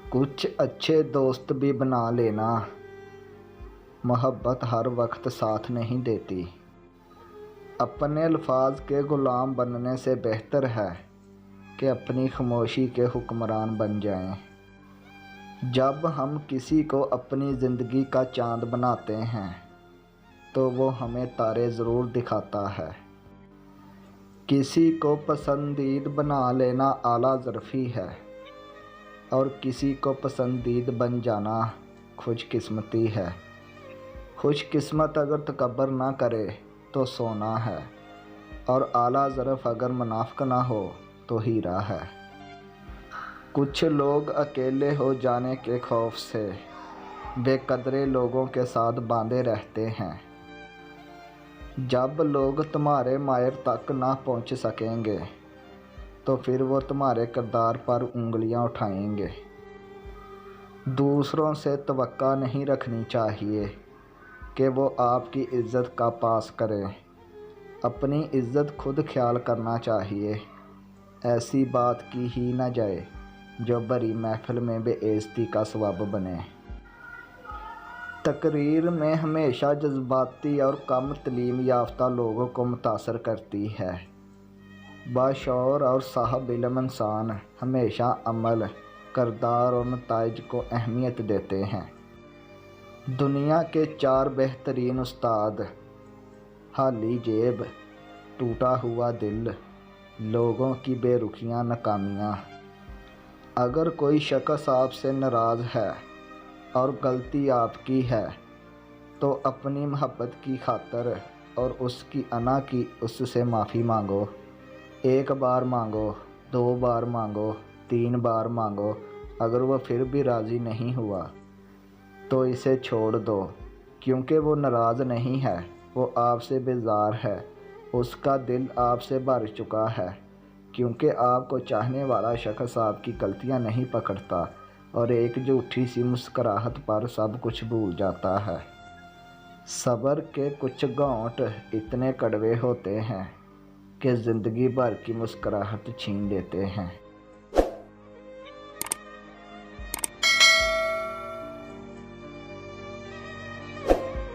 कुछ अच्छे दोस्त भी बना लेना, मोहब्बत हर वक्त साथ नहीं देती। अपने अल्फाज के ग़ुलाम बनने से बेहतर है कि अपनी खामोशी के हुक्मरान बन जाएं। जब हम किसी को अपनी ज़िंदगी का चाँद बनाते हैं तो वो हमें तारे ज़रूर दिखाता है। किसी को पसंदीद बना लेना आला ज़रफ़ी है और किसी को पसंदीद बन जाना खुशकिस्मती है। खुशकिस्मत अगर तकब्बर ना करे तो सोना है, और आला ज़रफ़ अगर मुनाफ़िक ना हो तो हीरा है। कुछ लोग अकेले हो जाने के खौफ से बेकदरे लोगों के साथ बांधे रहते हैं। जब लोग तुम्हारे मायर तक ना पहुंच सकेंगे तो फिर वो तुम्हारे किरदार पर उंगलियां उठाएंगे। दूसरों से तवक्का नहीं रखनी चाहिए कि वो आपकी इज़्ज़त का पास करें। अपनी इज़्ज़त खुद ख्याल करना चाहिए। ऐसी बात की ही ना जाए जो भरी महफिल में बेइज्जती का सबब बने। तकरीर में हमेशा जज्बाती और कम तलीम याफ्ता लोगों को मुतासर करती है। बाशऊर और साहब इल्म इंसान हमेशा अमल, किरदार और नताइज को अहमियत देते हैं। दुनिया के 4 बेहतरीन उस्ताद: खाली जेब, टूटा हुआ दिल, लोगों की बेरुखियां नाकामियां। अगर कोई शख्स आपसे नाराज़ है और गलती आपकी है तो अपनी मोहब्बत की खातर और उसकी अना की उससे माफ़ी मांगो। 1 बार मांगो, 2 बार मांगो, 3 बार मांगो। अगर वह फिर भी राज़ी नहीं हुआ तो इसे छोड़ दो, क्योंकि वो नाराज़ नहीं है, वो आपसे बेजार है। उसका दिल आपसे भर चुका है, क्योंकि आपको चाहने वाला शख्स आपकी गलतियां नहीं पकड़ता और एक झूठी सी मुस्कुराहट पर सब कुछ भूल जाता है। सब्र के कुछ घोंट इतने कड़वे होते हैं कि ज़िंदगी भर की मुस्कुराहट छीन लेते हैं।